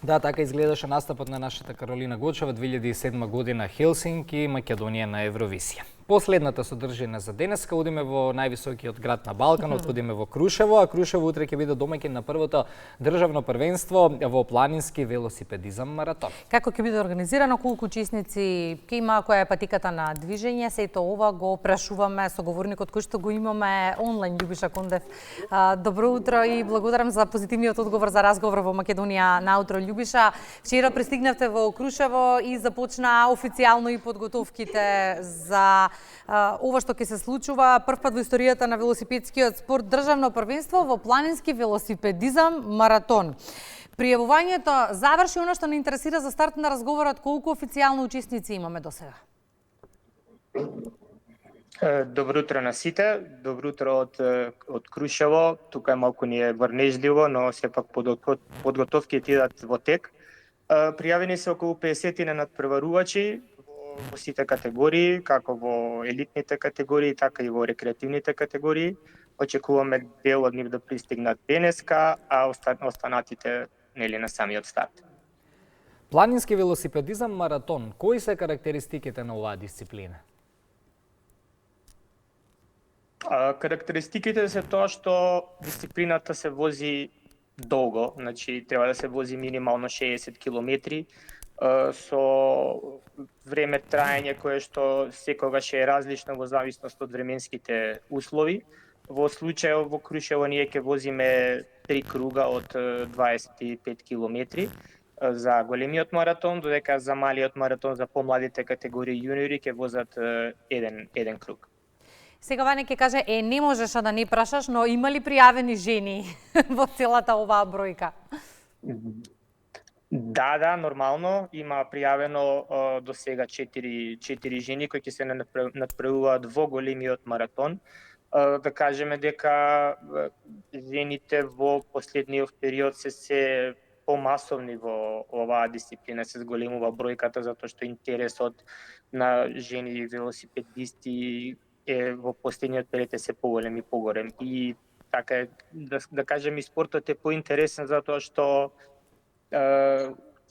Да, така изгледаше настапот на нашата Каролина Гочева 2007 година Хелсинки, Македонија на Евровисија. Последната содржина за денеска, одиме во највисокиот град на Балканот, одиме во Крушево, а Крушево утре ќе биде домаќин на првото државно првенство во планински велосипедизам маратон. Како ќе биде организирано, колку учесници ќе има, која е патиката на движење, сето ова го прашуваме со говорникот кој што го имаме онлайн, Љубиша Кондев. Добро утро и благодарам за позитивниот одговор за разговор во Македонија наутро. Љубиша, вчера пристигнавте во Крушево и започна официјално и подготовките за ова што ќе се случува прв пат во историјата на велосипедскиот спорт, државно првенство во планински велосипедизам маратон. Пријавувањето заврши, она што не интересира за старт на разговорот, колку официјално учесници имаме до сега? Добро утро на сите, добро утро од Крушево. Тука е малку ни е врнежливо, но сепак подготовките идат во тек. Пријавени се околу 50 надпреварувачи во сите категории, како во елитните категории, така и во рекреативните категории. Очекуваме дел од нив да пристигнат денеска, а останатите на самиот старт. Планински велосипедизам маратон, кои се карактеристиките на оваа дисциплина? Карактеристиките се тоа што дисциплината се вози долго, значи треба да се вози минимално 60 километри, со време траење кое што секогаш е различно во зависност од временските услови. Во случајот во Крушево ние ќе возиме 3 круга од 25 километри за големиот маратон, додека за малиот маратон за помладите категории јуниори ќе возат еден круг. Сега Ваня ќе каже, не можеш да не прашаш, но има ли пријавени жени во целата оваа бројка? Да, нормално. Има пријавено до сега 4 жени кои ќе се надпреваруваат во големиот маратон. Да кажеме дека жените во последниот период се помасовни во оваа дисциплина, се зголемува бројката затоа што интересот на жени велосипедисти е во последниот период се поголем и поголем. И така е, да кажем, и спортот е поинтересен затоа што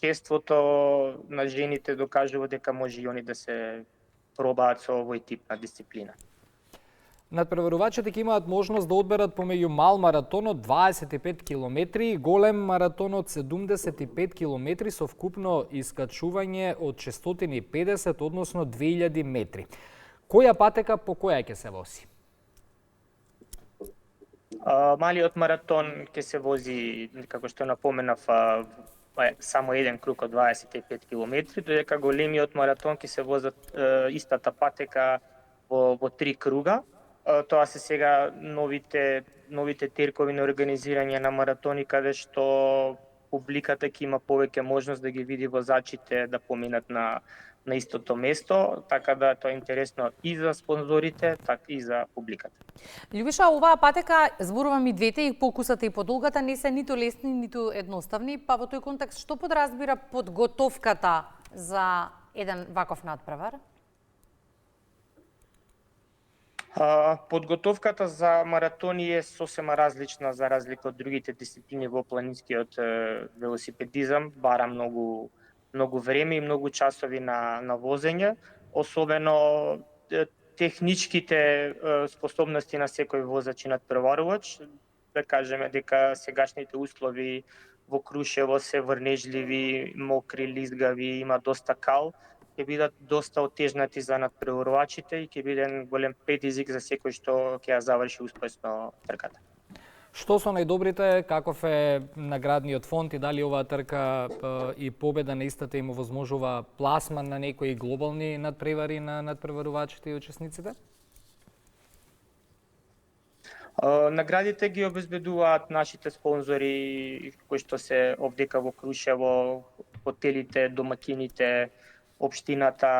чеството на жените докажува дека може и они да се пробаат со овој тип на дисциплина. Надпреварувачите ќе имаат можност да одберат помеѓу мал маратон од 25 километри и голем маратон од 75 километри со вкупно искачување од 650, односно 2000 метри. Која патека по која ќе се вози? Малиот маратон ќе се вози, како што напоменав, само еден круг од 25 километри, додека големиот маратон ќе се возат истата патека во 3 круга. Тоа се сега новите теркови на организирање на маратони, каде што публиката ќе има повеќе можност да ги види возачите да поминат на истото место, така да тоа е интересно и за спонзорите, така и за публиката. Љубиша, оваа патека, зборувам и двете, и покусата и подолгата, не се ниту лесни, ниту едноставни, па во тој контекст што подразбира подготовката за еден ваков надпревар? Подготовката за маратони е сосема различна за разлика од другите дисциплини во планинскиот велосипедизам, бара многу време и многу часови на возење, особено техничките способности на секој возач и надпреварувач. Да кажеме дека сегашните услови во Крушево се врнежливи, мокри, лизгави, има доста кал, ќе бидат доста отежнати за надпреварувачите и ќе биде голем предизвик за секој што ќе ја заврши успешно трката. Што со најдобрите, каков е наградниот фонд и дали оваа трка и победа на истата им овозможува пласман на некои глобални надпревари на надпреварувачите и учесниците? Наградите ги обезбедуваат нашите спонзори кои што се овдека во Крушево, хотелите, домакините, општината,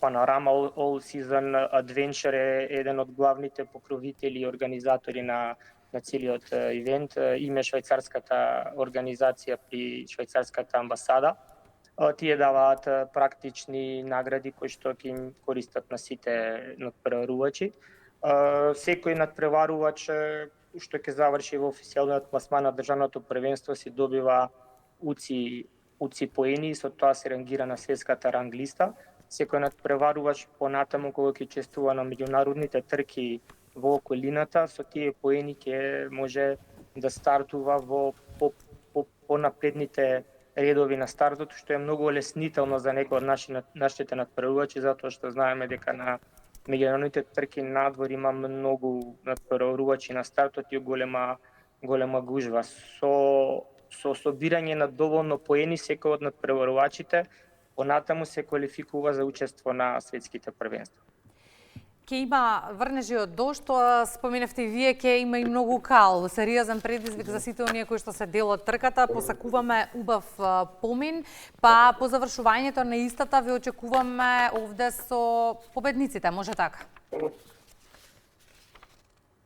Panorama All Season Adventure е еден од главните покровители и организатори на целиот ивент, име швајцарската организација при швајцарската амбасада. Тие даваат практични награди кои што ќе им користат на сите надпреварувачи. Секој надпреварувач што ќе заврши во официјалниот пласман на државното првенство си добива уци поени и со тоа се рангира на светската ранглиста. Секој надпреварувач понатаму кога ќе честува на меѓународните трки во околината, со тие поени ќе може да стартува во понапредните редови на стартот, што е многу олеснително за некои од нашите надпреварувачи, затоа што знаеме дека на меѓународните трки надвор има многу надпреварувачи на стартот и голема гужва. Со собирање на доволно поени секој од надпреварувачите понатаму се квалификува за учество на светските првенства. Ке има врнежи од дожд, тоа споменавте и вие, ке има и многу кал, сериозен предизвик за сите оние кои што се дел од трката. Посакуваме убав помин, па по завршувањето на истата ве очекуваме овде со победниците, може така?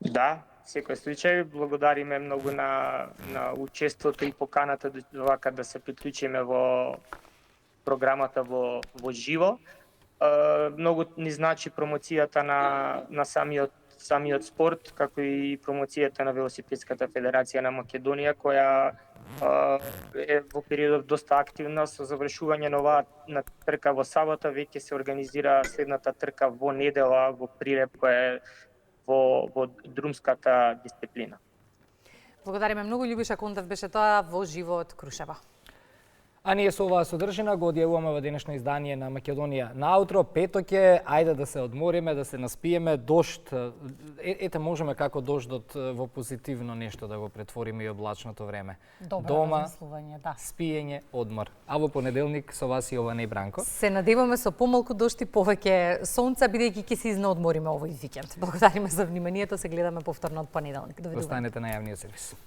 Да, секој случај благодариме многу на учеството и поканата вака да се приклучиме во програмата во живо. Многу ни значи промоцијата на самиот спорт, како и промоцијата на Велосипедската федерација на Македонија, која е во периодов доста активна. Со завршување на оваа трка во сабота веќе се организира следната трка во недела во Прилеп, која е во друмската дисциплина. Благодариме многу, Љубиша Кондев беше тоа во живо од Крушева. А ние со оваа содржина го одјавуваме во денешно издание на Македонија наутро. Петок е, ајде да се одмориме, да се наспиеме. Дожд, ете можеме како дождот во позитивно нешто да го претвориме и облачното време. Добро дома, размислување, да. спиење, одмор. А во понеделник со вас и Јована и Бранко. Се надеваме со помалку дожд и повеќе сонце, бидејќи ќе се изнаодмориме овој викенд. Благодариме за вниманието, се гледаме повторно од понеделник. Довидување. Останете на јавниот сервис.